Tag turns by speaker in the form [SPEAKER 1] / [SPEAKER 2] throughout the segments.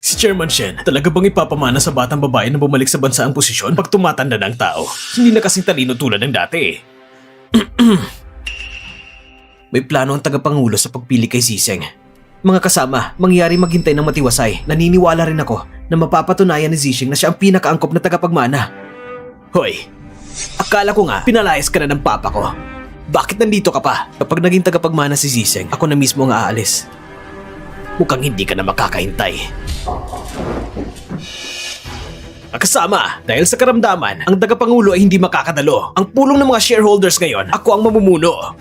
[SPEAKER 1] Si Chairman Shen, talaga bang ipapamana sa batang babae na bumalik sa bansa ang posisyon pag tumatanda ng tao? Hindi na kasing talino tulad ng dati eh. May plano ang tagapangulo sa pagpili kay Zizeng. Mga kasama, mangyari maghintay ng matiwasay. Naniniwala rin ako na mapapatunayan ni Zizeng na siya ang pinakaangkop na tagapagmana. Hoy, akala ko nga pinalayas ka na ng papa ko. Bakit nandito ka pa? Kapag naging tagapagmana si Zizeng, ako na mismo ang aalis. Mukhang hindi ka na makakahintay. Kasama, dahil sa karamdaman, ang tagapangulo ay hindi makakadalo. Ang pulong ng mga shareholders ngayon, ako ang mamumuno.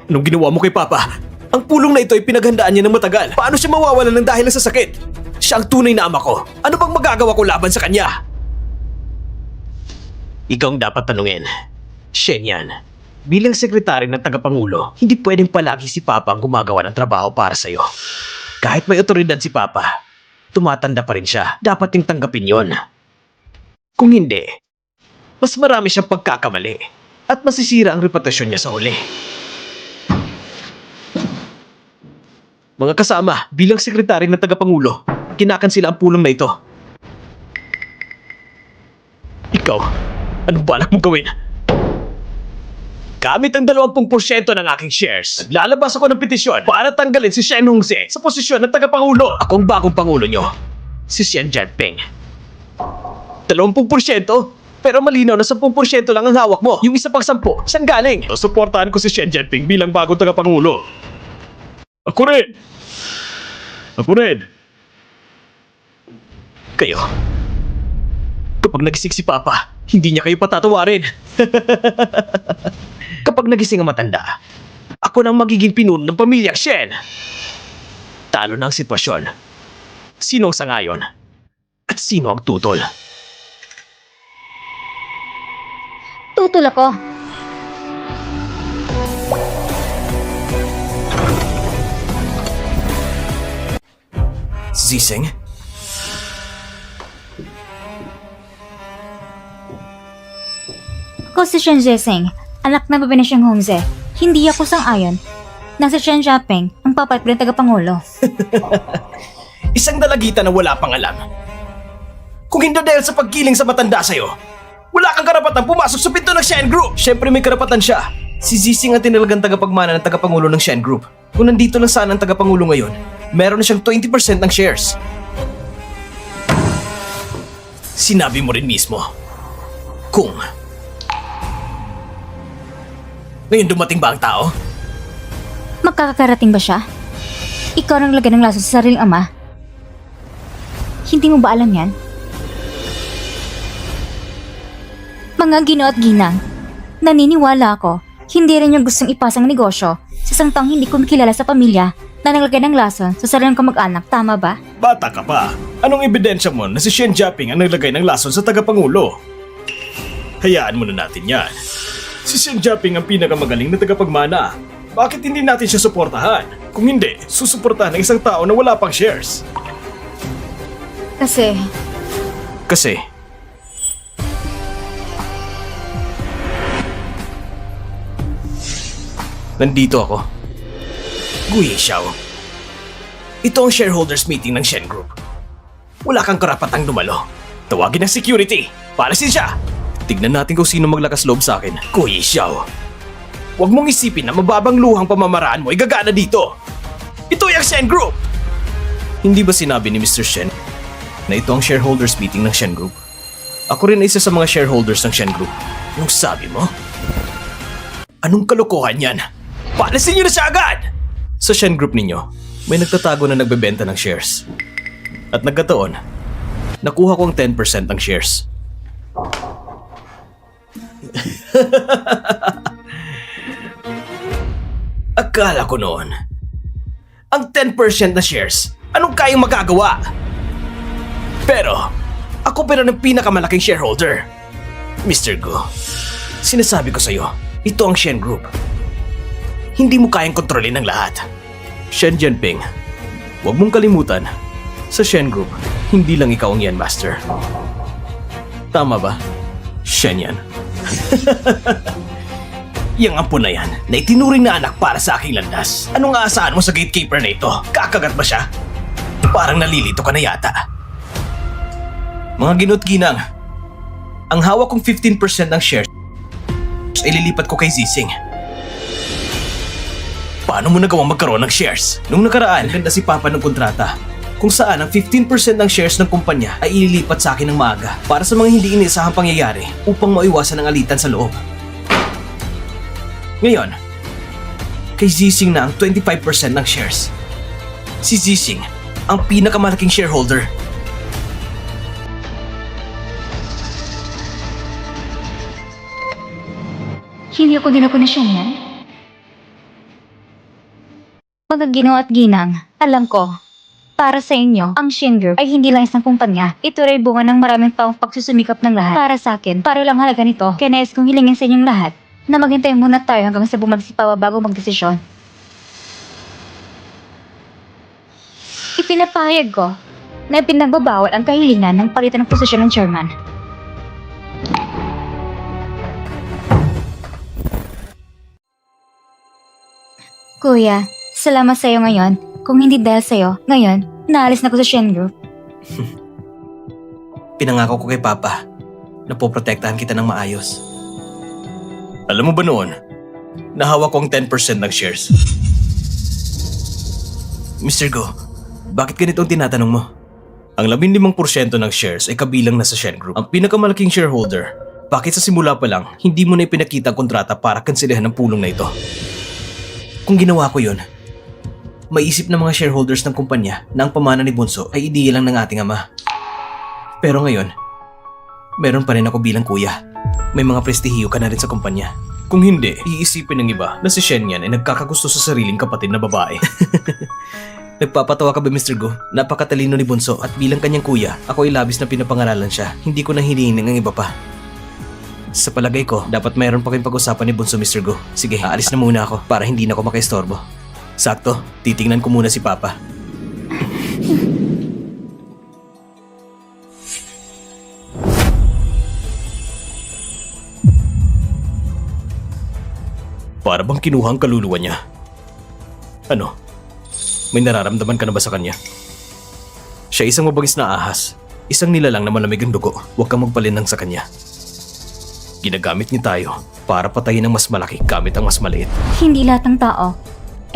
[SPEAKER 1] Anong ginawa mo kay Papa? Ang pulong na ito ay pinaghandaan niya ng matagal. Paano siya mawawalan ng dahil sa sakit? Siya ang tunay na ama ko. Ano bang magagawa ko laban sa kanya? Ikaw ang dapat tanungin. Shen yan. Bilang sekretary ng tagapangulo, hindi pwedeng palagi si Papa ang gumagawa ng trabaho para sa'yo. Kahit may otoridad si Papa, tumatanda pa rin siya. Dapat yung tanggapin yon. Kung hindi, mas marami siyang pagkakamali at masisira ang reputasyon niya sa huli. Mga kasama, bilang sekretary ng tagapangulo, kinakansila ang pulong na ito. Ikaw, anong balak mong gawin? Gamit ang 20% ng aking shares, naglalabas ako ng petisyon para tanggalin si Shen Hongse sa posisyon ng tagapangulo. Ako ang bagong pangulo nyo, si Xian Jianping. 20%? Pero malinaw na 10% lang ang hawak mo. Yung isa pang 10, saan galing? Suportahan ko si Xian Jianping bilang bagong tagapangulo. Ako rin! Kayo. Kapag nagising si Papa, hindi niya kayo patatawarin. Kapag nagising ang matanda, ako nang magiging pinuno ng pamilyang Shen. Talo na ang sitwasyon. Sino ang sangayon? At sino ang tutol?
[SPEAKER 2] Tutol ako.
[SPEAKER 1] Zizeng?
[SPEAKER 2] Ako si Shen Zeseng, anak ng babae na siyang Hongze. Hindi ako sang-ayon na si Xian Jianping ang papalit ng tagapangulo.
[SPEAKER 1] Isang dalagitan na wala pang alam. Kung hindi dahil sa pagkiling sa matanda sa'yo, wala kang karapatang pumasok sa pinto ng Shen Group! Siyempre may karapatan siya. Si Zizeng ang tinalagang tagapagmana ng tagapangulo ng Shen Group. Kung nandito lang sana ang tagapangulo ngayon, meron na siyang 20% ng shares. Sinabi mo rin mismo. Kung ngayon dumating ba ang tao?
[SPEAKER 2] Makakarating ba siya? Ikaw ang lagyan ng lason sa sariling ama. Hindi mo ba alam yan? Mga ginoo at ginang, naniniwala ako, hindi rin yung gustong ipasang negosyo sa isang taong hindi ko kilala sa pamilya na naglagay ng lason sa sariling kamag-anak, tama ba?
[SPEAKER 1] Bata ka pa. Anong ebidensya mo na si Shen Jianping ang naglagay ng lason sa tagapangulo? Hayaan mo na natin yan. Si Xian Jianping ang pinakamagaling na tagapagmana. Bakit hindi natin siya suportahan? Kung hindi, susuportahan ng isang tao na wala pang shares. Kasi... Nandito ako. Guyi Xiao. Ito ang shareholders meeting ng Shen Group. Wala kang karapatang dumalo. Tawagin ang security. Paalisin siya! Tignan natin kung sino maglakas loob sa akin. Guyi Xiao. Huwag mong isipin na mababang luhang pamamaraan mo ay gagana dito. Ito ay ang Shen Group! Hindi ba sinabi ni Mr. Shen na ito ang shareholders meeting ng Shen Group? Ako rin ay isa sa mga shareholders ng Shen Group. Anong sabi mo? Anong kalokohan yan? Paalisin niyo na siya agad! Sa Shen Group ninyo, may nagtatago na nagbebenta ng shares. At nagkataon, nakuha ko ang 10% ng shares. Akala ko noon, ang 10% na shares, anong kayang magagawa? Pero, ako pero ng pinakamalaking shareholder. Mr. Gu, sinasabi ko sa'yo, ito ang Shen Group. Hindi mo kayang kontrolin ang lahat. Xian Jianping, huwag mong kalimutan, sa Shen Group, hindi lang ikaw ang Yan Master. Tama ba? Shen yan. Yang ampo na yan, na itinuring na anak para sa aking landas. Anong aasahan mo sa gatekeeper na ito? Kakagat ba siya? Parang nalilito ka na yata. Mga gino't ginang, ang hawak kong 15% ng shares ay lilipat ko kay Zising. Paano mo nagawang magkaroon ng shares? Nung nakaraan, ganda si Papa ng kontrata kung saan ang 15% ng shares ng kumpanya ay ililipat sa akin ng maaga para sa mga hindi inaasahang pangyayari upang maiwasan ang alitan sa loob. Ngayon, kay Zising na ang 25% ng shares. Si Zising, ang pinakamalaking shareholder.
[SPEAKER 2] Hindi ako dinako na siya niyan. Mga Ginoo at Ginang, alam ko, para sa inyo, ang Shin Group ay hindi lang isang kumpanya. Ito rin bunga ng maraming taong pagsusumikap ng lahat. Para sa akin, para lang halaga nito, kaya nais kong hilingin sa inyong lahat na maghintay muna tayo hanggang sa bumalik si Papa bago magdesisyon. Ipinapahayag ko na pinagbabawal ang kahilingan ng palitan ng posisyon ng chairman. Kuya, salamat sa'yo ngayon. Kung hindi dahil sa'yo, ngayon, naalis na ko sa Shen Group.
[SPEAKER 1] Pinangako ko kay Papa na poprotektahan kita ng maayos. Alam mo ba noon, nahawak ko ang 10% ng shares. Mr. Go, bakit ganito ang tinatanong mo? Ang 15% ng shares ay kabilang na sa Shen Group. Ang pinakamalaking shareholder, bakit sa simula pa lang, hindi mo na ipinakita ang kontrata para kanselahan ang pulong na ito? Kung ginawa ko yun, maisip ng mga shareholders ng kumpanya na ang pamana ni Bunso ay ideya lang ng ating ama. Pero ngayon, meron pa rin ako bilang kuya. May mga prestihiyo ka na rin sa kumpanya. Kung hindi, iisipin ng iba na si Shen yan ay nagkakagusto sa sariling kapatid na babae. Nagpapatawa ka ba, Mr. Go? Napakatalino ni Bunso at bilang kanyang kuya, ako ay labis na pinapangaralan siya. Hindi ko na hinihiling ang iba pa. Sa palagay ko, dapat mayroon pa kayong pag-usapan ni Bunso, Mr. Go. Sige, aalis na muna ako para hindi na ako makaistorbo. Sakto, titingnan ko muna si Papa. Para bang kinuha ang kaluluwa niya? Ano? May nararamdaman ka na ba sa kanya? Siya isang mabangis na ahas. Isang nilalang na malamig ang dugo. Huwag kang magpalinang sa kanya. Ginagamit niya tayo para patayin ang mas malaki gamit ang mas maliit.
[SPEAKER 2] Hindi lahat ng tao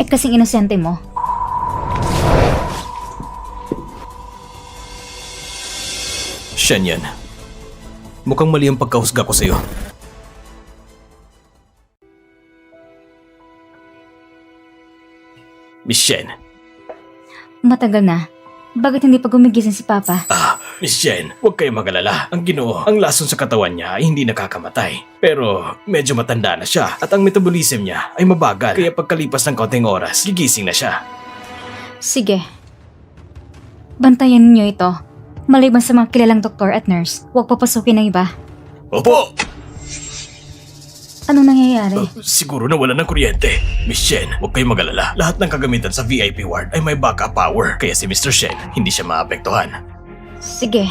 [SPEAKER 2] ay kasing inosente mo.
[SPEAKER 1] Shen yan. Mukhang mali ang pagkahusga ko sa'yo. Miss Shen.
[SPEAKER 2] Matagal na. Bakit hindi pa gumigising si Papa?
[SPEAKER 1] Miss Shen, huwag kayong magalala. Ang Ginoo, ang lason sa katawan niya ay hindi nakakamatay. Pero medyo matanda na siya at ang metabolism niya ay mabagal. Kaya pagkalipas ng kaunting oras, gigising na siya.
[SPEAKER 2] Sige. Bantayan ninyo ito. Maliban sa mga kilalang doktor at nurse, huwag papasukin ng iba.
[SPEAKER 1] Opo!
[SPEAKER 2] Anong nangyayari?
[SPEAKER 1] Siguro nawala ng kuryente. Miss Shen, huwag kayong magalala. Lahat ng kagamitan sa VIP ward ay may backup power. Kaya si Mr. Shen, hindi siya maapektuhan.
[SPEAKER 2] Sige.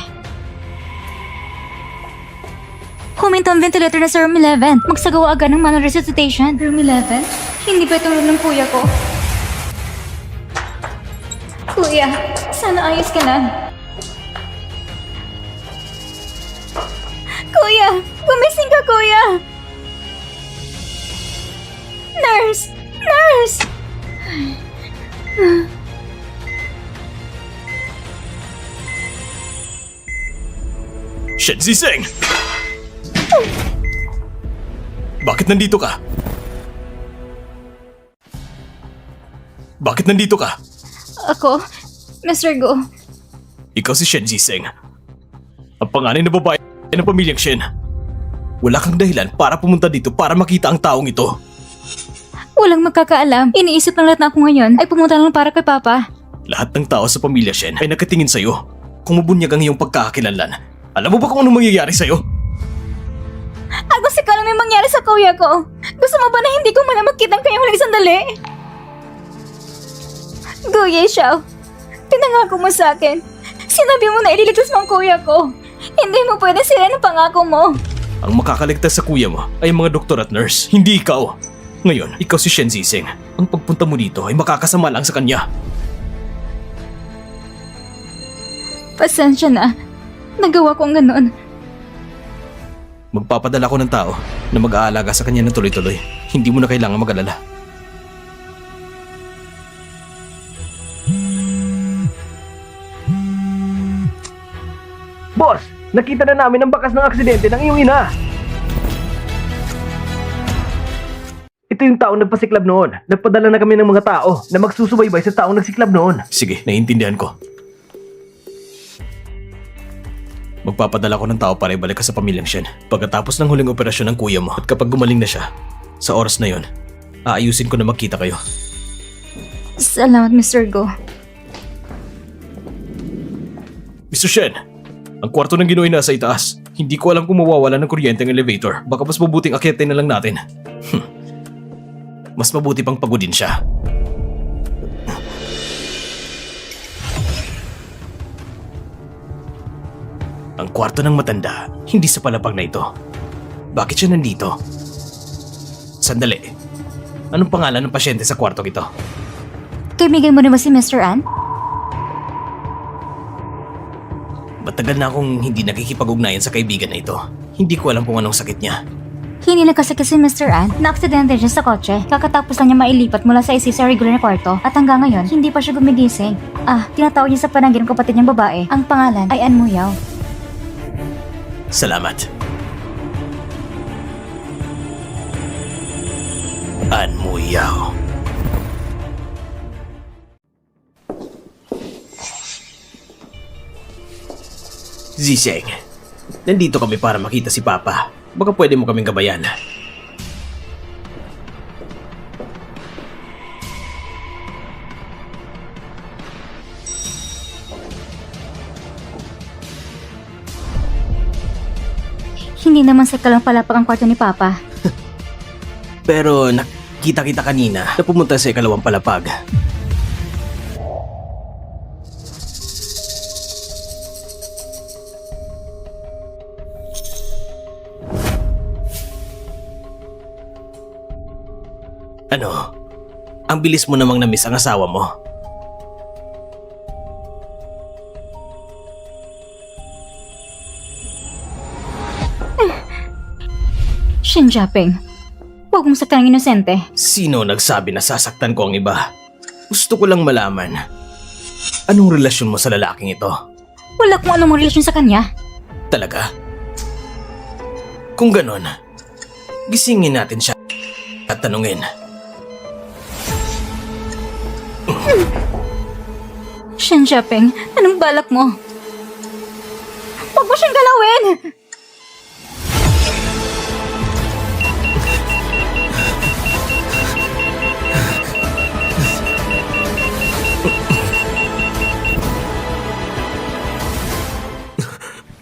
[SPEAKER 2] Huminto ang ventilator na sa room 11. Magsagawa agad ng manual resuscitation. Room 11? Hindi ba itong room ng kuya ko? Kuya, sana ayos ka lang. Kuya! Gumising ka, kuya! Nurse! Nurse!
[SPEAKER 1] Shen Ziseng! Bakit nandito ka? Bakit nandito ka?
[SPEAKER 2] Ako, Mr. Go.
[SPEAKER 1] Ikaw si Shen Ziseng. Ang panganay na babae ng pamilyang Shen. Wala kang dahilan para pumunta dito para makita ang taong ito.
[SPEAKER 2] Walang magkakaalam. Iniisip ng lahat na ako ngayon ay pumunta lang para kay Papa.
[SPEAKER 1] Lahat ng tao sa pamilya Shen ay nakatingin sa'yo. Kung mabunyag ang iyong pagkakakilanlan, alam mo ba kung ano mangyayari sa'yo?
[SPEAKER 2] Agos ikaw lang may mangyari sa kuya ko. Gusto mo ba na hindi ko muna magkitang kanyang huling sandali? Kuya Xiao, pinangako mo sa akin. Sinabi mo na ililigtas mo ang kuya ko. Hindi mo pwede sirain ang pangako mo.
[SPEAKER 1] Ang makakaligtas sa kuya mo ay mga doktor at nurse, hindi ikaw. Ngayon, ikaw si Shen Ziseng. Ang pagpunta mo dito ay makakasama lang sa kanya.
[SPEAKER 2] Pasensya na. Nagawa ko ang ganun.
[SPEAKER 1] Magpapadala ko ng tao na mag-aalaga sa kanya ng tuloy-tuloy. Hindi mo na kailangan mag-alala. Boss! Nakita na namin ang bakas ng aksidente ng iyong ina! Ito yung taong nagpasiklab noon. Nagpadala na kami ng mga tao na magsusubaybay sa taong nagsiklab noon. Sige, naiintindihan ko. Magpapadala ko ng tao para ibalik ka sa pamilyang Shen. Pagkatapos ng huling operasyon ng kuya mo at kapag gumaling na siya, sa oras na yon, aayusin ko na magkita kayo.
[SPEAKER 2] Salamat, Mr. Go.
[SPEAKER 1] Mr. Shen, ang kwarto ng Ginoy nasa itaas. Hindi ko alam kung mawawala ng kuryente ang elevator. Baka mas mabuting akyatin na lang natin. Mas mabuti pang pagodin siya. Ang kwarto ng matanda, hindi sa palapag na ito. Bakit siya nandito? Sandali. Anong pangalan ng pasyente sa kwartong ito?
[SPEAKER 2] Kaibigan mo na ba si Mr. An?
[SPEAKER 1] Matagal na akong hindi nakikipag-ugnayan sa kaibigan na ito. Hindi ko alam kung anong sakit niya.
[SPEAKER 2] Hindi nagkasakit si Mr. An. Na-aksidente siya sa kotse. Kakatapos lang niya mailipat mula sa IC sa regular na kwarto. At hanggang ngayon, hindi pa siya gumigising. Tinatawag niya sa panaginip kapatid niyang babae. Ang pangalan ay An Muyaw.
[SPEAKER 1] Salamat. An Muyaw. Ziseng, nandito kami para makita si Papa. Baka pwede mo kaming gabayan.
[SPEAKER 2] Hindi naman sa kalang-palapag ang kwarto ni Papa.
[SPEAKER 1] Pero nakita kita kanina na pumunta sa ikalawang palapag. Ano? Ang bilis mo namang na-miss ang asawa mo.
[SPEAKER 2] Shen Jiaping, huwag mong saktan ang inosente.
[SPEAKER 1] Sino nagsabi na sasaktan ko ang iba? Gusto ko lang malaman. Anong relasyon mo sa lalaking ito?
[SPEAKER 2] Wala kung anong relasyon sa kanya.
[SPEAKER 1] Talaga? Kung ganon, gisingin natin siya at tanungin.
[SPEAKER 2] Shen Jiaping, anong balak mo? Huwag mo siyang galawin!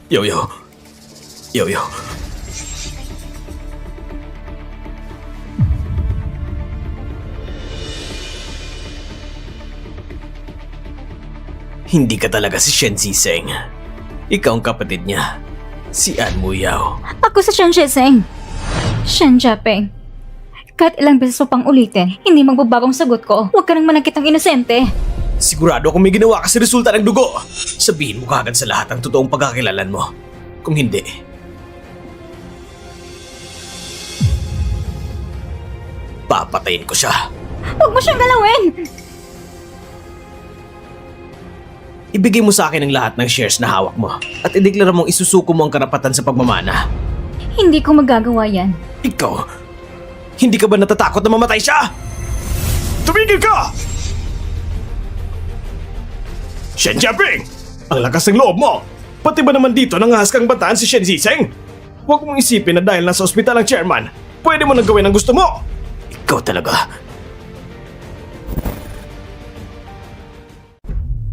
[SPEAKER 1] Yo-yo. Yo-yo. Hindi ka talaga si Shen Ziseng. Ikaw ang kapatid niya. Si An Muyaw.
[SPEAKER 2] Ako sa Shen Ziseng. Shen Jiaping, kahit ilang beses mo pang ulitin, hindi magbabagong sagot ko. Huwag ka nang manakit ng inosente.
[SPEAKER 1] Sigurado akong may ginawa ka sa resulta ng dugo. Sabihin mo kagad sa lahat ang totoong pagkakakilalan mo. Kung hindi, papatayin ko siya.
[SPEAKER 2] Huwag mo siyang galawin!
[SPEAKER 1] Ibigay mo sa akin ang lahat ng shares na hawak mo at ideklara mong isusuko mo ang karapatan sa pagmamana.
[SPEAKER 2] Hindi ko magagawa yan.
[SPEAKER 1] Ikaw, hindi ka ba natatakot na mamatay siya? Tumigil ka! Shen Jiaping! Ang lakas ng loob mo! Pati ba naman dito nangahas kang bataan si Shen Ziseng? Huwag mong isipin na dahil nasa ospital ang chairman, pwede mo nang gawin ang gusto mo! Ikaw talaga.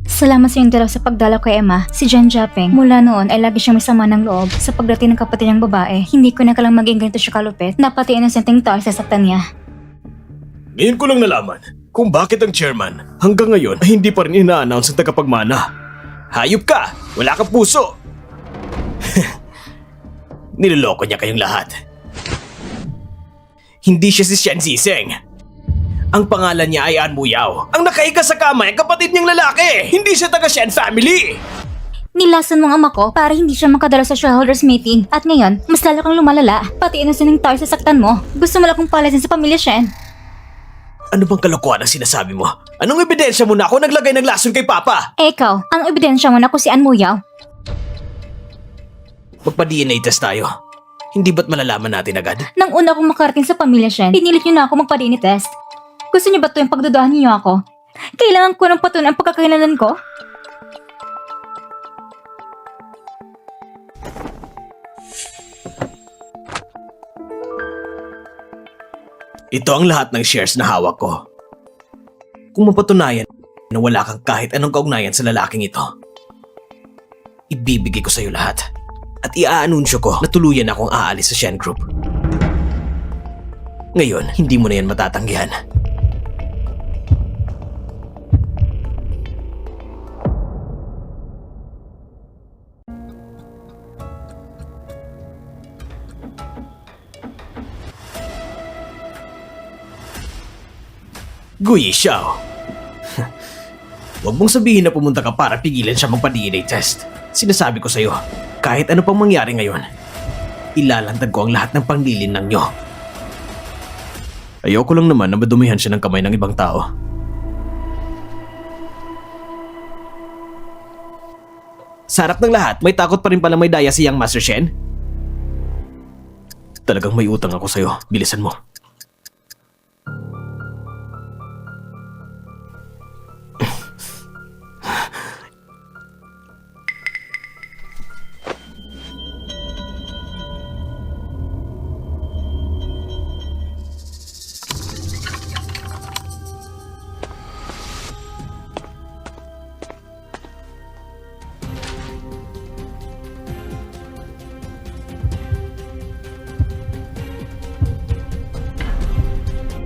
[SPEAKER 2] Salamat sa iyong dalaw sa pagdalaw kay Emma. Si Shen Jiaping, mula noon ay lagi siyang may sama ng loob sa pagdating ng kapatid niyang babae. Hindi ko na kalang maging ganito siya kalupit na pati inosenteng tao sasaktan niya.
[SPEAKER 1] Ngayon ko lang nalaman kung bakit ang chairman hanggang ngayon ay hindi pa rin ina-announce ang tagapagmana. Hayop ka! Wala kang puso! Niloloko niya kayong lahat. Hindi siya si Shen Ziseng. Ang pangalan niya ay An Muyaw. Ang nakahiga sa kama ay kapatid niyang lalaki. Hindi siya taga Shen family.
[SPEAKER 2] Nilason mo ang ama ko para hindi siya makadala sa shareholders meeting. At ngayon, mas lalo kang lumalala. Pati innocent ng tao sa saktan mo. Gusto mo lang kong palasin sa pamilya Shen.
[SPEAKER 1] Ano bang kalokohan ang sinasabi mo? Anong ebidensya mo na ako naglagay ng lason kay Papa?
[SPEAKER 2] Ikaw, ang ebidensya mo na kung si Ann Muyaw.
[SPEAKER 1] Magpa-DNA test tayo. Hindi ba't malalaman natin agad?
[SPEAKER 2] Nang una kong makarating sa pamilya Shen, pinilit niyo na ako magpa-DNA test. Gusto niyo ba ito yung pagdudahan niyo ako? Kailangan ko ng patunay ang pagkakailangan ko?
[SPEAKER 1] Ito ang lahat ng shares na hawak ko. Kung mapatunayan na wala kang kahit anong kaugnayan sa lalaking ito, ibibigay ko sa iyo lahat. At iaanunsyo ko na tuluyan akong aalis sa Shen Group. Ngayon, hindi mo na yan matatanggihan. Guyi Xiao. Huwag mong sabihin na pumunta ka para pigilan siya magpa-DNA test. Sinasabi ko sa'yo, kahit ano pang mangyari ngayon, ilalantad ko ang lahat ng panglilin ng nyo. Ayoko lang naman na madumihan siya ng kamay ng ibang tao. Sa harap ng lahat, may takot pa rin pala may daya si Yang Master Shen? Talagang may utang ako sa'yo. Bilisan mo.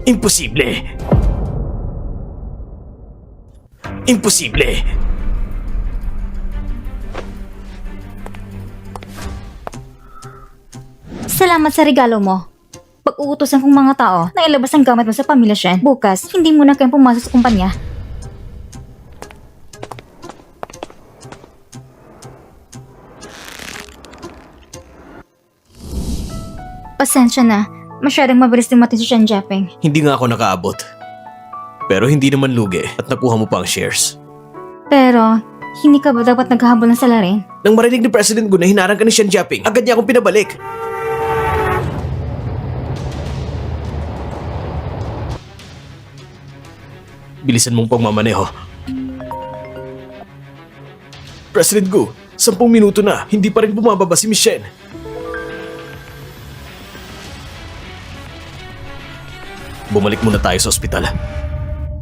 [SPEAKER 1] Imposible! Imposible!
[SPEAKER 2] Salamat sa regalo mo. Pag-uutosan kong mga tao na ilabas ang gamit mo sa pamilya Shen, bukas, hindi mo na kayong pumasok sa kumpanya. Pasensya na. Masyadong mabilis dumating si Shen Jiaping.
[SPEAKER 1] Hindi nga ako nakaabot. Pero hindi naman lugi at nakuha mo pa ang shares.
[SPEAKER 2] Pero, hindi ka ba dapat naghahabol ng salarin?
[SPEAKER 1] Nang marinig ni President Gu na hinarang ka ni Shen Jiaping, agad niya akong pinabalik. Bilisan mong pagmamaneho. President Gu, 10 minuto na, hindi pa rin bumababa si Miss Shen. Bumalik muna tayo sa ospital.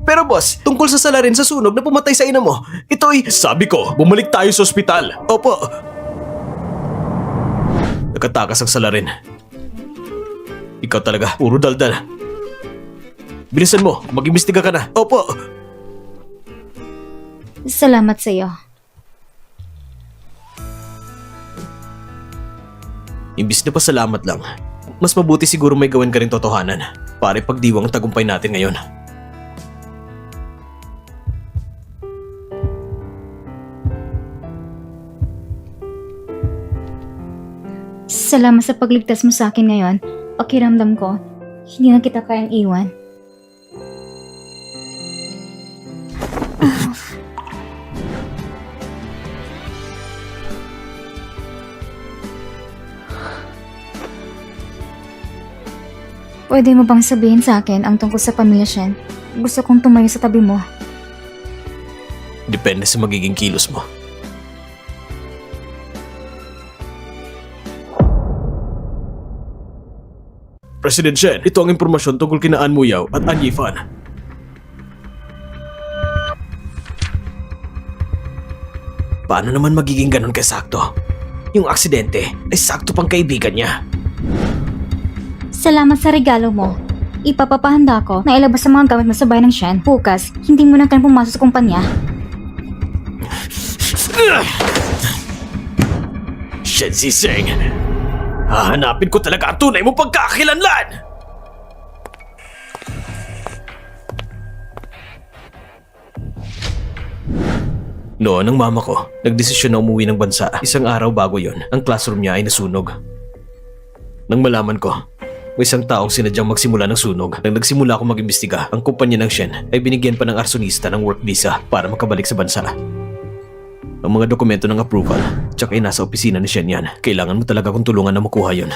[SPEAKER 1] Pero boss, tungkol sa salarin sa sunog na pumatay sa ina mo, ito'y... Sabi ko, bumalik tayo sa ospital. Opo. Nakatakas ang salarin. Ikaw talaga, puro daldal. Bilisan mo, mag-imbestiga ka na. Opo.
[SPEAKER 2] Salamat sa iyo.
[SPEAKER 1] Imbis na pasalamat lang, mas mabuti siguro may gawin ka rin totohanan para ipagdiwang ang tagumpay natin ngayon.
[SPEAKER 2] Salamat sa pagligtas mo sa akin ngayon. Pakiramdam ko, hindi na kita kayang iwan. Pwede mo bang sabihin sa akin ang tungkol sa pamilya Shen? Gusto kong tumayo sa tabi mo.
[SPEAKER 1] Depende sa magiging kilos mo. President Shen, ito ang impormasyon tungkol kina Ann Muyaw at An Yifan. Paano naman magiging ganun kasakto? Yung aksidente ay sakto pang kaibigan niya.
[SPEAKER 2] Salamat sa regalo mo. Ipapapahanda ko na ilabas ang mga gamit mo sa bahay ng Shen. Bukas, hindi mo na kayang pumasok sa kumpanya.
[SPEAKER 1] Shen Ziseng, hahanapin ko talaga ang tunay mong pagkakakilanlan! Noon ang mama ko, nagdesisyon na umuwi ng bansa. Isang araw bago yon, ang classroom niya ay nasunog. Nang malaman ko, may isang taong sinadyang magsimula ng sunog. Nang nagsimula ako mag-imbestiga, ang kumpanya ng Shen ay binigyan pa ng arsonista ng work visa para makabalik sa bansa. Ang mga dokumento ng approval, tsaka ay nasa opisina ni Shen yan. Kailangan mo talaga kong tulungan na makuha yon.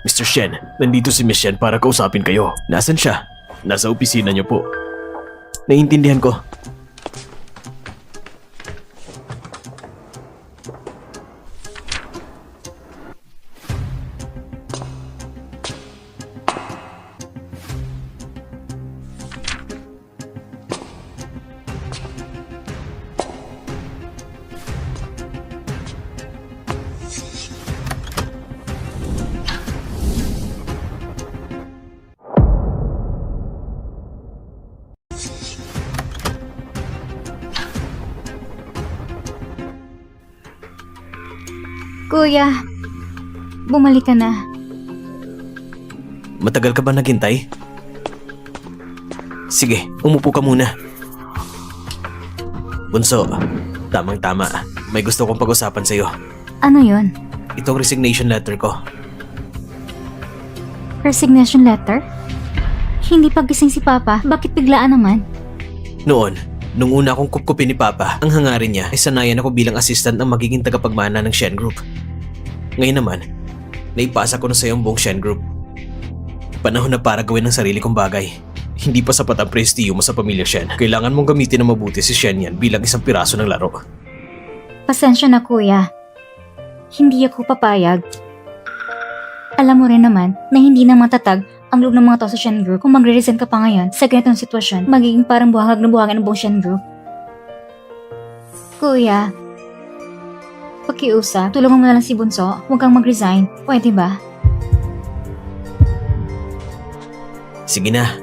[SPEAKER 1] Mr. Shen, nandito si Miss Shen para kausapin kayo. Nasaan siya? Nasa opisina niyo po. Naiintindihan ko.
[SPEAKER 2] Kuya, bumalik ka na.
[SPEAKER 1] Matagal ka ba naghintay? Sige, umupo ka muna. Bunso, tamang-tama. May gusto kong pag-usapan sa'yo.
[SPEAKER 2] Ano yon?
[SPEAKER 1] Itong resignation letter ko.
[SPEAKER 2] Resignation letter? Hindi pa gising si Papa, bakit biglaan naman?
[SPEAKER 1] Noon, nung una akong kupkupin ni Papa, ang hangarin niya ay sanayan ako bilang assistant ang magiging tagapagmana ng Shen Group. Ngayon naman, naipasa ko na sa ang buong Shen Group. Panahon na para gawin ang sarili kong bagay. Hindi pa sapat ang prestiyo mo sa pamilya Shen. Kailangan mong gamitin na mabuti si Shen yan bilang isang piraso ng laro.
[SPEAKER 2] Pasensya na kuya. Hindi ako papayag. Alam mo rin naman na hindi na matatag ang loob ng mga tao sa Shen Group. Kung magre-resign ka pa ngayon sa ganitong sitwasyon, magiging parang buhangag na buhangin ang buong Shen Group. Kuya, pakiusap, tulungan mo na lang si Bunso. Huwag kang mag-resign. Pwede ba?
[SPEAKER 1] Sige na.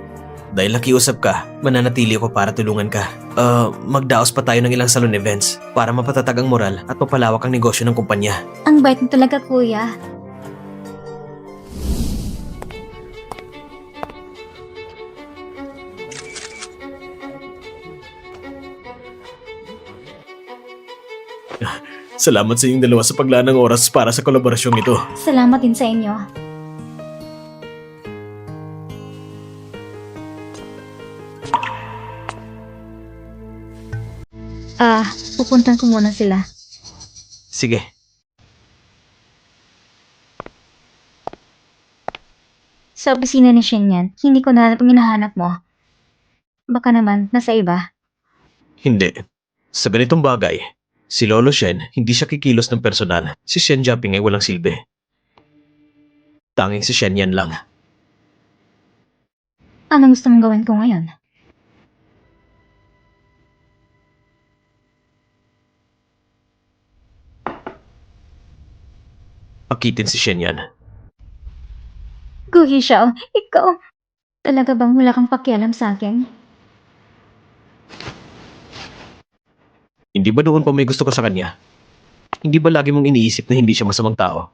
[SPEAKER 1] Dahil nakiusap ka, mananatili ako para tulungan ka. Magdaos pa tayo ng ilang salon events para mapatatag ang moral at mapalawak ang negosyo ng kumpanya.
[SPEAKER 2] Ang bait mo talaga kuya.
[SPEAKER 1] Salamat sa inyong dalawa sa paglaan ng oras para sa kolaborasyong ito.
[SPEAKER 2] Salamat din sa inyo. Pupuntan ko muna sila.
[SPEAKER 1] Sige.
[SPEAKER 2] Sa opisina ni Shen yan, hindi ko nahanap ang hinahanap mo. Baka naman, nasa iba.
[SPEAKER 1] Hindi. Sa ganitong bagay, si Lolo Shen hindi siya kikilos ng personal. Si Shen Jiaping ay walang silbi. Tanging si Shen yan lang.
[SPEAKER 2] Anong gusto mong gawin ko ngayon?
[SPEAKER 1] Akitin si Shen yan.
[SPEAKER 2] Gu Yixiao, ikaw, talaga bang wala kang pakialam sa akin?
[SPEAKER 1] Hindi ba doon pa may gusto ka sa kanya? Hindi ba lagi mong iniisip na hindi siya masamang tao?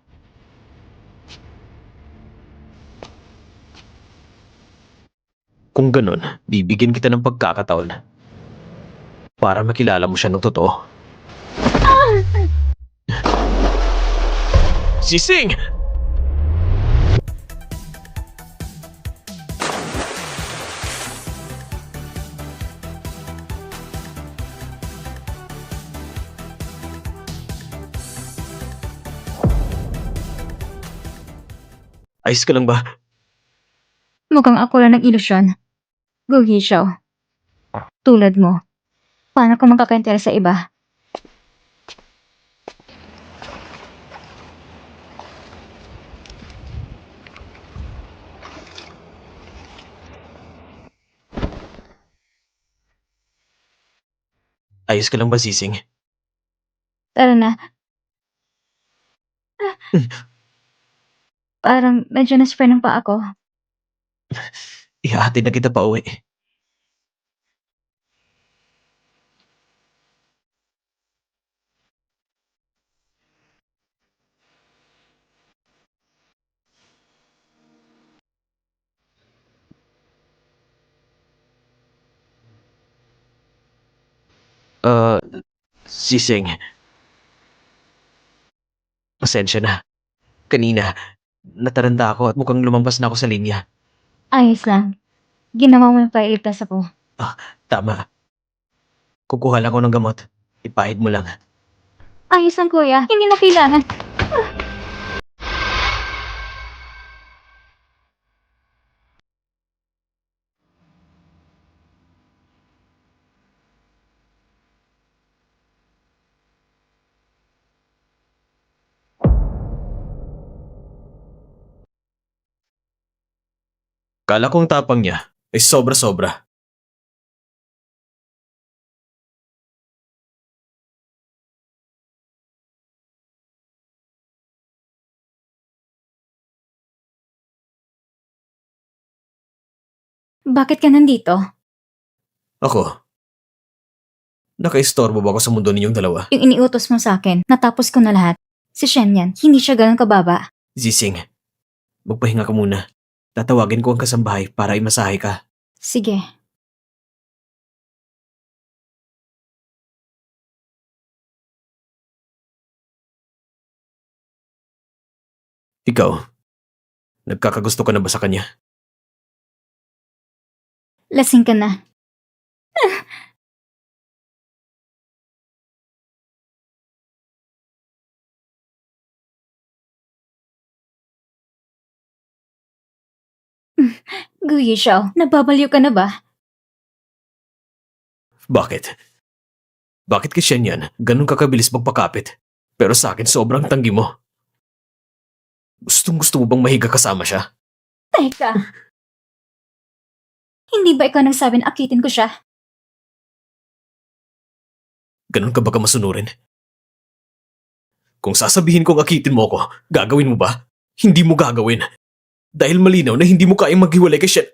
[SPEAKER 1] Kung ganun, bibigyan kita ng pagkakataon para makilala mo siya ng totoo. Sising! Ayos ka lang ba?
[SPEAKER 2] Mukhang ako lang ng ilusyon. Gu Yixiao. Tulad mo. Paano ko makakaintera sa iba?
[SPEAKER 1] Ayos ka lang ba, Sising?
[SPEAKER 2] Tara na. Parang medyo na-sprain ng paa ko.
[SPEAKER 1] Ihahatid na kita pa uwi. Sising, pasensya na. Kanina, nataranta ako at mukhang lumampas na ako sa linya.
[SPEAKER 2] Ayos lang. Ginawa mo yung pailigtas ako.
[SPEAKER 1] Tama. Kukuha lang ako ng gamot. Ipahid mo lang.
[SPEAKER 2] Ayos lang kuya, hindi na kailangan.
[SPEAKER 1] Kala kong tapang niya ay sobra-sobra.
[SPEAKER 2] Bakit ka nandito?
[SPEAKER 1] Ako, nakaistorbo ba ako sa mundo ninyong dalawa?
[SPEAKER 2] Yung iniutos mo sa akin, natapos ko na lahat. Si Shen yan, hindi siya ganun kababa.
[SPEAKER 1] Zising, magpahinga ka muna. Tatawagin ko ang kasambahay para imasahe ka.
[SPEAKER 2] Sige.
[SPEAKER 1] Ikaw, nagkakagusto ka na ba sa kanya?
[SPEAKER 2] Lasing ka na. Guyi Xiao, nababaliw ka na ba?
[SPEAKER 1] Bakit? Bakit kay Shen yan ganun kakabilis magpakapit? Pero sa akin sobrang tanggi mo. Gustong gusto mo bang mahiga kasama siya?
[SPEAKER 2] Teka. Hindi ba ikaw nagsabi na akitin ko siya?
[SPEAKER 1] Ganun ka ba masunurin? Kung sasabihin kong akitin mo ako, gagawin mo ba? Hindi mo gagawin. Dahil malinaw na hindi mo kayang maghiwalay kay Shen.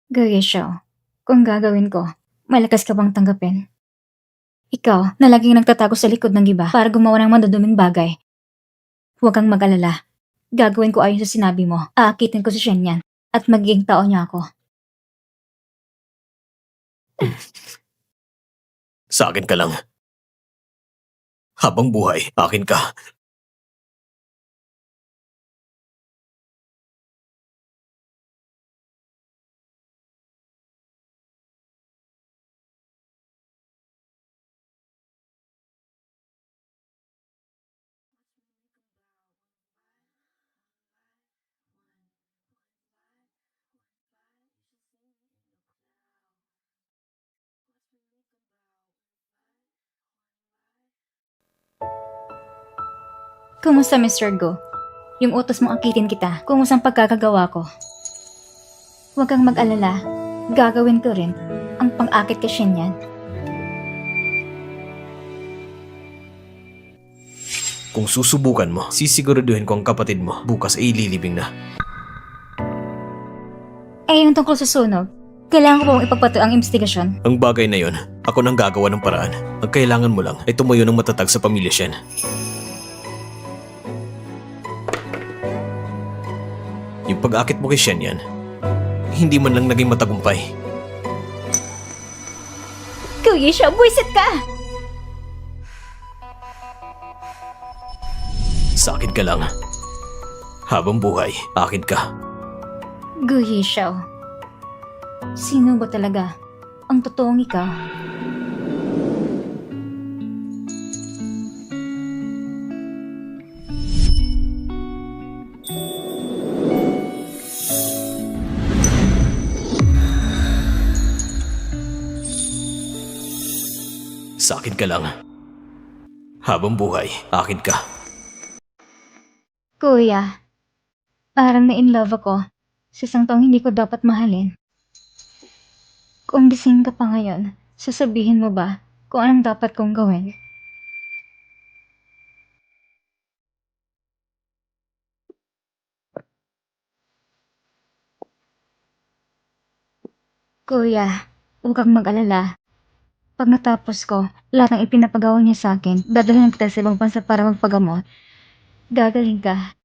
[SPEAKER 2] Guyi Xiao, kung gagawin ko, malakas ka bang tanggapin? Ikaw, na laging nagtatago sa likod ng iba para gumawa ng maduduming bagay. Huwag kang mag-alala. Gagawin ko ayon sa sinabi mo. Aakitin ko si Shen yan at magiging tao niya ako.
[SPEAKER 1] Sa akin ka lang. Habang buhay, akin ka.
[SPEAKER 2] Kumusta Mr. Go? Yung utos mong akitin kita, kumusta ang pagkakagawa ko? Huwag kang mag-alala. Gagawin ko rin ang pang-akit kay Shen yan.
[SPEAKER 1] Kung susubukan mo, sisiguraduhin ko ang kapatid mo bukas ay ililibing na.
[SPEAKER 2] Eh yung tungkol sa sunog, kailangan ko bang ipagpatuloy ang investigasyon?
[SPEAKER 1] Ang bagay na yon, ako nang gagawa ng paraan. Ang kailangan mo lang ay tumayo ng matatag sa pamilya Shen. Yung pag-akit mo kay Shen yan, hindi man lang naging matagumpay.
[SPEAKER 2] Kuya siya, buwisit ka!
[SPEAKER 1] Sa akin ka lang. Habang buhay, akin ka.
[SPEAKER 2] Guyi Xiao. Sino ba talaga ang totoong ikaw?
[SPEAKER 1] Sa akin ka lang. Habang buhay, akin ka.
[SPEAKER 2] Kuya, parang na-in love ako sa isang taong hindi ko dapat mahalin. Kung gising ka pa ngayon, sasabihin mo ba kung anong dapat kong gawin? Kuya, huwag kang mag-alala. Pag natapos ko, lahat ng ipinapagawa niya sa akin, dadalhin kita sa ibang bansa para magpagamot. Gagaling ka.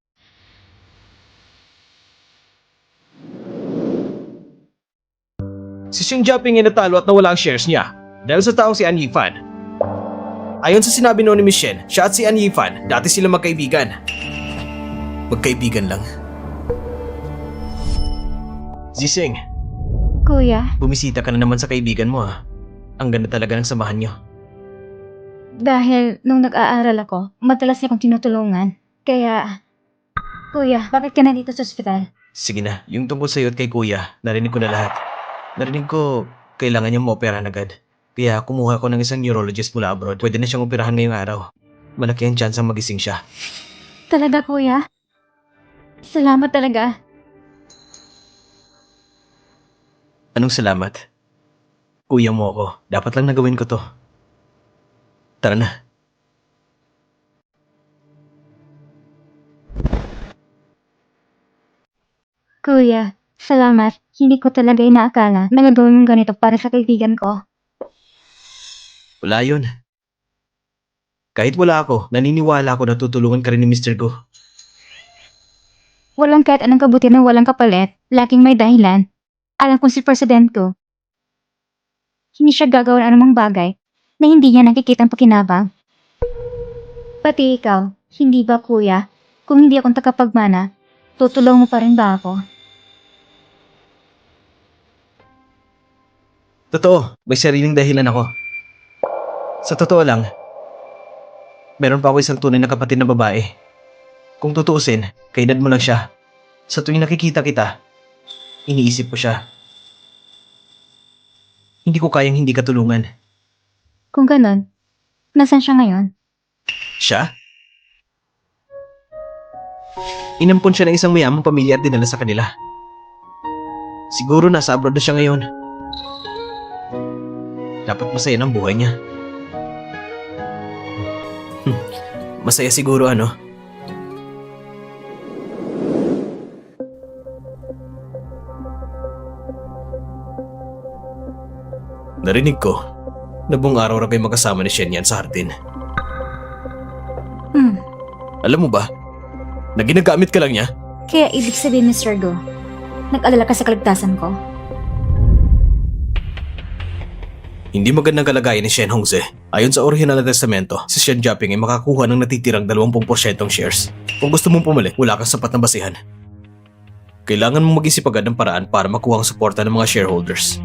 [SPEAKER 1] Si Xing Jiaping ay natalo at nawala ang shares niya dahil sa taong si An Yifan. Ayon sa sinabi noon ni Miss Shen, siya at si An Yifan, dati sila magkaibigan. Magkaibigan lang. Zising,
[SPEAKER 2] Kuya,
[SPEAKER 1] bumisita ka na naman sa kaibigan mo ah. Ang ganda talaga ng samahan niyo.
[SPEAKER 2] dahil nung nag-aaral ako, madalas niya akong tinutulungan. Kaya, Kuya, bakit ka nandito sa ospital?
[SPEAKER 1] Sige na, yung tungkol sa'yo at kay kuya, narinig ko na lahat. Narinig ko, kailangan niyang maoperahan agad. Kaya kumuha ko ng isang neurologist mula abroad. Pwede na siyang operahan ngayong araw. Malaki ang chance ang magising siya.
[SPEAKER 2] Talaga, Kuya? Salamat talaga.
[SPEAKER 1] Anong salamat? Kuya mo ako. Dapat lang nagawin ko to. Tara na.
[SPEAKER 2] Kuya, salamat. Hindi ko talaga inaakala na gagawin mong ganito para sa kaibigan ko.
[SPEAKER 1] Wala yun. Kahit wala ako, naniniwala ako na tutulungan ka rin ni Mr. Go.
[SPEAKER 2] Walang kahit anong kabutihan na walang kapalit, laging may dahilan. Alam kong si President ko, hindi siya gagawa ng anumang bagay na hindi niya nakikita ang pakinabang. Pati ikaw, hindi ba kuya? Kung hindi akong tagapagmana, tutulong mo pa rin ba ako?
[SPEAKER 1] Totoo, may sariling dahilan ako. Sa totoo lang, meron pa ako isang tunay na kapatid na babae. Kung tutuusin, kaedad mo lang siya. Sa tuwing nakikita kita, iniisip ko siya. Hindi ko kayang hindi katulungan.
[SPEAKER 2] Kung ganon, nasan siya ngayon?
[SPEAKER 1] Siya? Inampon siya ng isang mayamang pamilya at dinala sa kanila. Siguro nasa abroad na siya ngayon. Dapat masaya ng buhay niya. Masaya siguro ano? Narinig ko na buong araw na kayo magkasama ni Shen Yan sa hardin. Alam mo ba, na ginagamit ka lang niya?
[SPEAKER 2] Kaya ibig sabihin, Mr. Go, nag-alala ka sa kaligtasan ko?
[SPEAKER 1] Hindi magandang kalagayan ni Shen Hongze. Ayon sa orihinal na testamento, si Shen Jiaping ay makakuha ng natitirang 20% shares. Kung gusto mong pumalit, wala kang sapat na basihan. Kailangan mong mag-isip agad ng paraan para makuha ang suporta ng mga shareholders.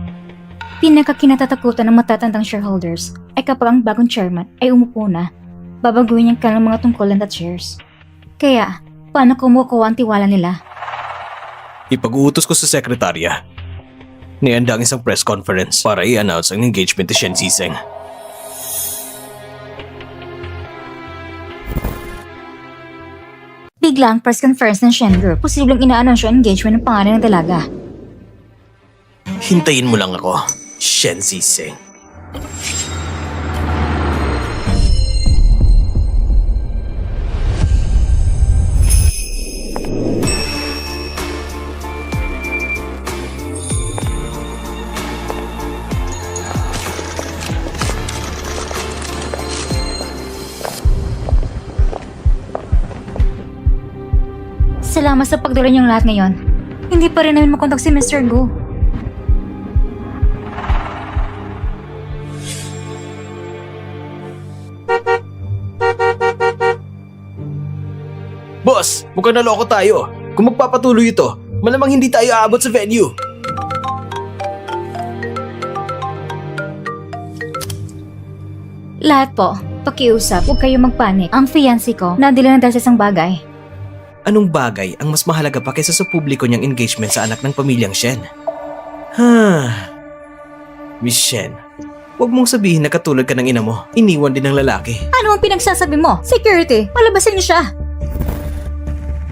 [SPEAKER 2] Pinakakinatatakutan ng matatandang shareholders ay kapag ang bagong chairman ay umupo na, babaguhin niyang kanilang mga tungkulan at shares. Kaya, paano kumukuha ang tiwala nila?
[SPEAKER 1] Ipag-uutos ko sa sekretarya. Nianda ang isang press conference para i-announce ang engagement ni Shen Ziseng.
[SPEAKER 2] Bigla ang press conference ng Shen Group, posibleng ina-announce ang engagement ng pangalan ng dalaga.
[SPEAKER 1] Hintayin mo lang ako, Shen Ziseng.
[SPEAKER 2] Salamat sa pagdala niyong lahat ngayon. Hindi pa rin namin makontak si Mr. Gu.
[SPEAKER 1] Boss, mukhang naloko tayo. Kung magpapatuloy ito, malamang hindi tayo aabot sa venue.
[SPEAKER 2] Lahat po, pakiusap, huwag kayong magpanik. Ang fiancé ko, nadila na dahil sa isang bagay.
[SPEAKER 1] Anong bagay ang mas mahalaga pa kaysa sa publiko niyang engagement sa anak ng pamilyang Shen? Miss Shen, huwag mong sabihin na katulad ka ng ina mo, iniwan din ng lalaki.
[SPEAKER 2] Ano ang pinagsasabi mo? Security, palabasin niyo siya.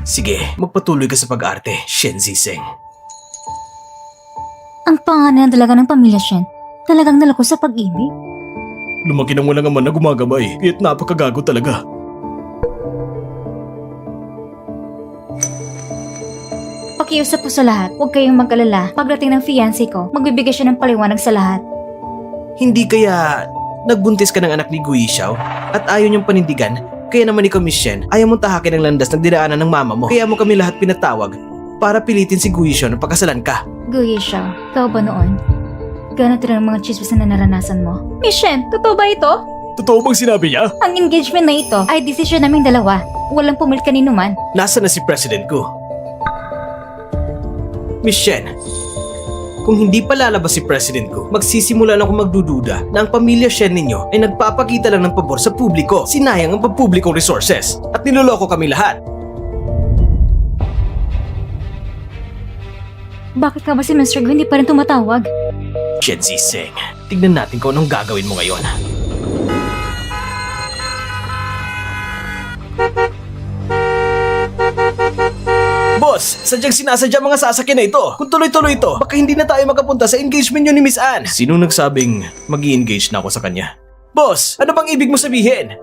[SPEAKER 1] Sige, magpatuloy ka sa pag-arte, Shen Ziseng.
[SPEAKER 2] Ang pangalan ng dalaga ng pamilya Shen, talagang nalako sa pag-ibig.
[SPEAKER 1] Lumaki ng walang ama na gumagabay, kaya't napakagago talaga.
[SPEAKER 2] Pakiusap po sa lahat, huwag kayong mag-alala. Pagdating ng fiancé ko, magbibigay siya ng paliwanag sa lahat.
[SPEAKER 1] Hindi kaya nagbuntis ka ng anak ni Gui Xiao at ayaw niyang panindigan, kaya naman ikaw Miss Shen, ayaw mong tahakin ang landas ng dinaanan ng mama mo. Kaya mo kami lahat pinatawag para pilitin si Gui Xiao na pagkasalan ka.
[SPEAKER 2] Guyi siya, ikaw ba noon? Ganito lang ang mga chismis na naranasan mo. Miss Shen, totoo ba ito?
[SPEAKER 1] Totoo bang sinabi niya?
[SPEAKER 2] Ang engagement na ito ay desisyon naming dalawa. Walang pumilit kanino man.
[SPEAKER 1] Nasaan na si President ko? Miss Shen, kung hindi pa lalabas si President ko, magsisimula na akong magdududa na ang pamilya Shen ninyo ay nagpapakita lang ng pabor sa publiko. Sinayang ang pampublikong resources at niloloko kami lahat.
[SPEAKER 2] Bakit ka ba si Mr. Gu hindi pa rin tumatawag?
[SPEAKER 1] Shen Ziseng, tignan natin kung anong gagawin mo ngayon. Boss, sadyang sinasadya mga sasakyan na ito. Kung tuloy-tuloy ito, baka hindi na tayo makapunta sa engagement niyo ni Miss Anne. Sino nagsabing mag-i-engage na ako sa kanya? Boss, ano bang ibig mo sabihin?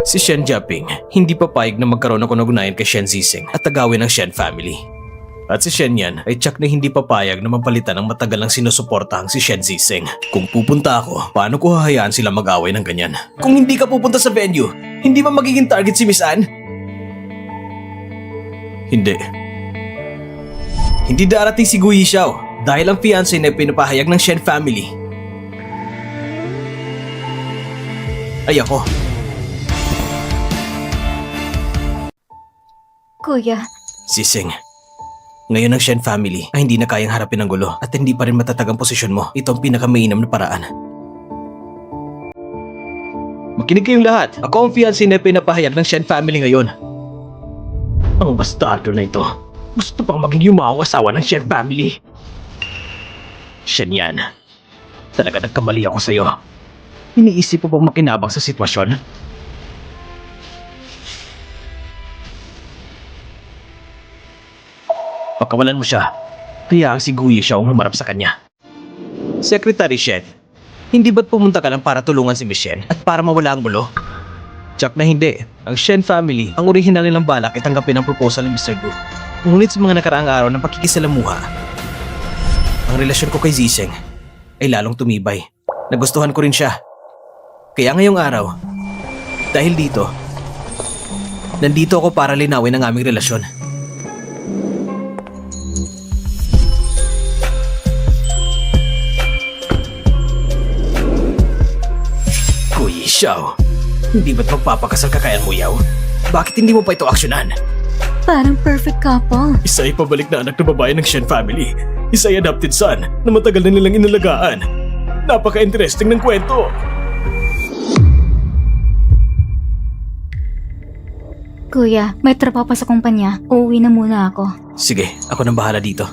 [SPEAKER 1] Si Shen Jiaping, hindi papayag na magkaroon ako ng ugnayan kay Shen Ziseng at tagawin ng Shen family. At si Shen Yan ay tsak na hindi papayag na mapalitan ang matagal nang sinusuportahang si Shen Ziseng. Kung pupunta ako, paano ko hahayaan sila mag-away ng ganyan? Kung hindi ka pupunta sa venue, hindi ba magiging target si Miss Anne? Hindi. Hindi darating si Gu Yixiao dahil ang fiancé na pinapahayag ng Shen family ay ako.
[SPEAKER 2] Kuya,
[SPEAKER 1] Ziseng, ngayon ang Shen family ay hindi na kayang harapin ang gulo at hindi pa rin matatag ang posisyon mo. Ito ang pinakamainam na paraan. Makinig kayong lahat. Ako ang fiancé na pinapahayag ng Shen family ngayon. Ang bastardo na ito. Gusto pang maging yumaong asawa ng Shen family. Shen Yan, talaga nagkamali ako sa'yo. Iniisip mo bang makinabang sa sitwasyon? Pakawalan mo siya. Kaya ang si Gu Yixiao ang humarap sa kanya. Secretary Shen, hindi ba't pumunta ka lang para tulungan si Miss Shen at para mawala ang gulo? Tsak na hindi. Ang Shen family, ang orihinal nilang balak ay tanggapin ang proposal ni Mr. Gu. Ngunit sa mga nakaraang araw ng pakikisalamuha, ang relasyon ko kay Ziseng ay lalong tumibay. Nagustuhan ko rin siya. Kaya ngayong araw, dahil dito, nandito ako para linawin ang aming relasyon. Gu Yixiao, hindi ba't magpapakasal ka kay An Muyao? Bakit hindi mo pa ito aksyonan?
[SPEAKER 2] parang perfect couple.
[SPEAKER 1] Isa ay pabalik na anak na babae ng Shen family. Isa ay adopted son na matagal na nilang inalagaan. Napaka-interesting ng kwento.
[SPEAKER 2] Kuya, may trabaho pa sa kumpanya. Uuwi na muna ako.
[SPEAKER 1] Sige, ako nang bahala dito.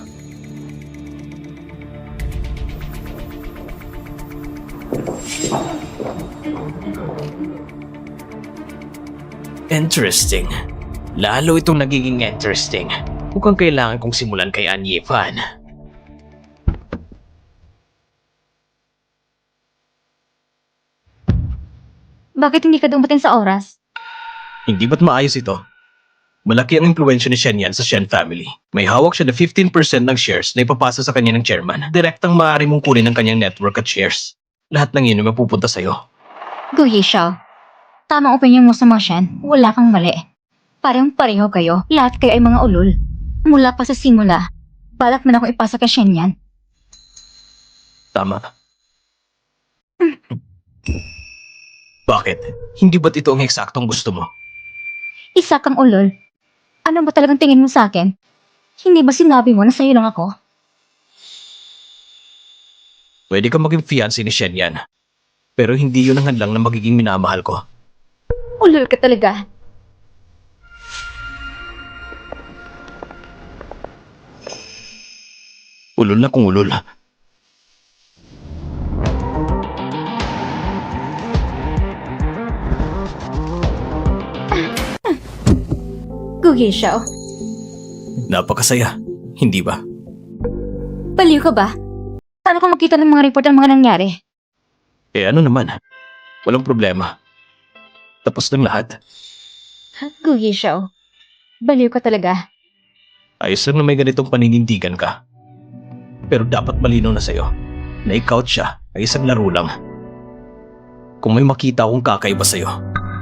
[SPEAKER 1] Interesting. Lalo itong nagiging interesting. Mukhang kailangan kong simulan kay An Yifan.
[SPEAKER 2] Bakit hindi ka dumating sa oras?
[SPEAKER 1] Hindi ba't maayos ito? Malaki ang impluensya ni Shen Yan sa Shen family. May hawak siya na 15% ng shares na ipapasa sa kanya ng chairman. Direktang maaari mong kunin ang kanyang network at shares. Lahat ng yun ay mapupunta sa'yo.
[SPEAKER 2] Gu Yixiao, tamang opinion mo sa mga Shen. Wala kang mali. Parehong-pareho kayo. Lahat kayo ay mga ulol. Mula pa sa simula, balak na akong ipasa kay Shen yan.
[SPEAKER 1] Tama. Bakit? Hindi ba't ito ang eksaktong gusto mo?
[SPEAKER 2] Isa kang ulol. Ano ba talagang tingin mo sa akin? Hindi ba sinabi mo na sa'yo lang ako?
[SPEAKER 1] Pwede ka maging fiancé ni Shen Yan. Pero hindi yun ang hadlang na magiging minamahal ko.
[SPEAKER 2] Ulol ka talaga.
[SPEAKER 1] Ulol na kung ulol.
[SPEAKER 2] Gu Yixiao,
[SPEAKER 1] Napakasaya, hindi ba?
[SPEAKER 2] baliw ka ba? Paano kung makita ng mga report ang mga nangyari?
[SPEAKER 1] Eh ano naman? Walang problema. Tapos ng lahat.
[SPEAKER 2] Gu Yixiao, baliw ka talaga.
[SPEAKER 1] Ayos lang na may ganitong paninindigan ka. Pero dapat malinaw na sa'yo na ikaw at siya ay isang laro lang. Kung may makita akong kakaiba sa'yo,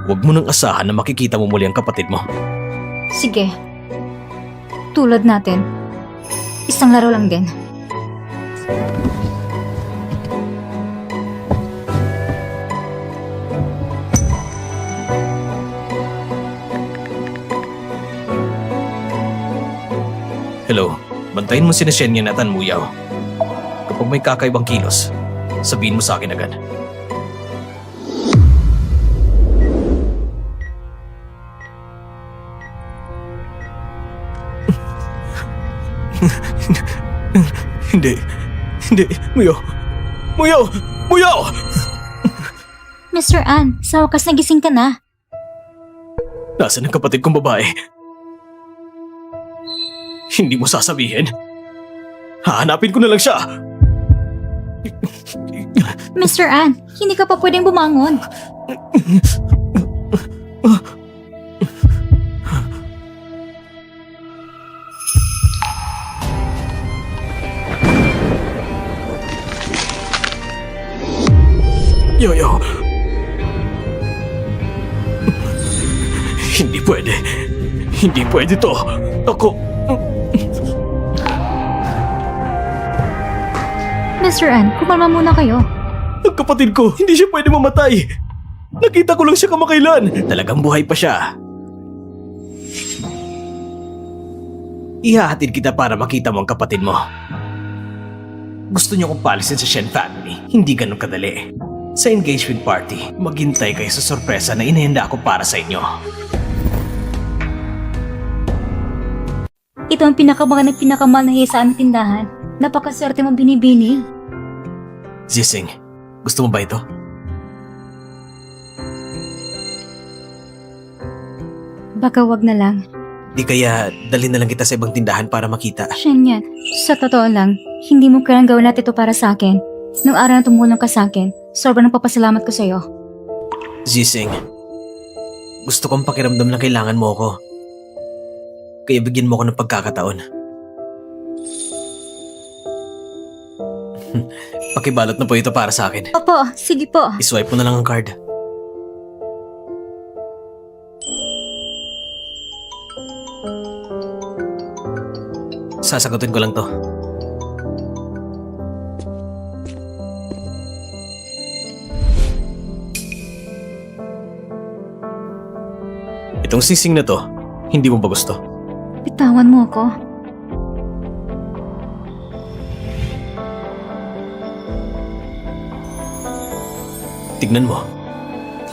[SPEAKER 1] huwag mo nang asahan na makikita mo muli ang kapatid mo.
[SPEAKER 2] Sige. Tulad natin. Isang laro lang din.
[SPEAKER 1] Hello, bantayin mo sina Shenyan at Anmuyaw. Kapag may kakaibang kilos, sabihin mo sa akin agad. Hindi. Muyaw! Muyaw!
[SPEAKER 2] Mr. An, sa wakas nagising ka na.
[SPEAKER 1] Nasaan ang kapatid kong babae? Hindi mo sasabihin? Hahanapin ko na lang siya!
[SPEAKER 2] Mr. An, hindi ka pa pwedeng bumangon.
[SPEAKER 1] Yoyo! Hindi pwede. Hindi pwede to. Ako...
[SPEAKER 2] Mr. An, kumalma muna kayo.
[SPEAKER 1] Ang kapatid ko, hindi siya pwede mamatay. Nakita ko lang siya kamakailan. Talagang buhay pa siya. Ihahatid kita para makita mo ang kapatid mo. Gusto niyo kong palisin sa Shen family. Hindi ganun kadali. Sa engagement party, maghintay kayo sa sorpresa na inihanda ko para sa inyo.
[SPEAKER 2] Ito ang pinakamahal na hiya sa aming tindahan. Napakaswerte mo binibining.
[SPEAKER 1] Zising, gusto mo ba ito?
[SPEAKER 2] Baka wag na lang.
[SPEAKER 1] Di kaya dalhin na lang kita sa ibang tindahan para makita.
[SPEAKER 2] Shenyan, sa totoo lang, hindi mo kailangang gawin natin ito para sa akin. Nung araw na tumulong ka sa akin, sobrang nagpapasalamat ko sa'yo.
[SPEAKER 1] Zising, gusto kong pakiramdam na kailangan mo ako. Kaya bigyan mo ako ng pagkakataon. Pakibalot na po ito para sa akin.
[SPEAKER 2] Opo, sige po.
[SPEAKER 1] Iswipe mo na lang ang card. Sasagutin ko lang to. Itong sising na to, hindi mo ba gusto?
[SPEAKER 2] Bitawan mo ako.
[SPEAKER 1] Tignan mo.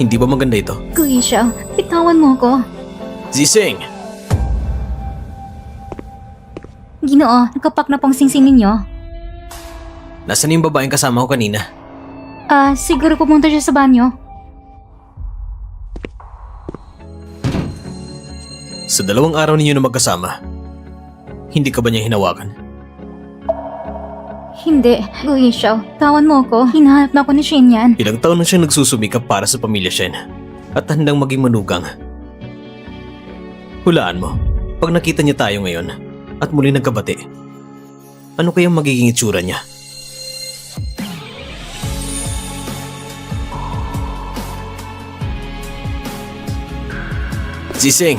[SPEAKER 1] Hindi ba maganda ito?
[SPEAKER 2] Kuya Xiao, bitawan mo ako.
[SPEAKER 1] Zising!
[SPEAKER 2] Ginoo, nakapak na pong singsing ninyo.
[SPEAKER 1] Nasaan yung babaeng kasama ko kanina?
[SPEAKER 2] Siguro pumunta siya sa banyo.
[SPEAKER 1] Sa 2 araw ninyo na magkasama, hindi ka ba niya hinawakan?
[SPEAKER 2] Hindi, Kuya Xiao, tawan mo ako. Hinahanap na ako ni Shenyan.
[SPEAKER 1] Ilang taon na siya nagsusumikap para sa pamilya Shen at handang maging manugang. Hulaan mo, pag nakita niya tayo ngayon at muli nagkabati, ano kayang magiging itsura niya? Zising,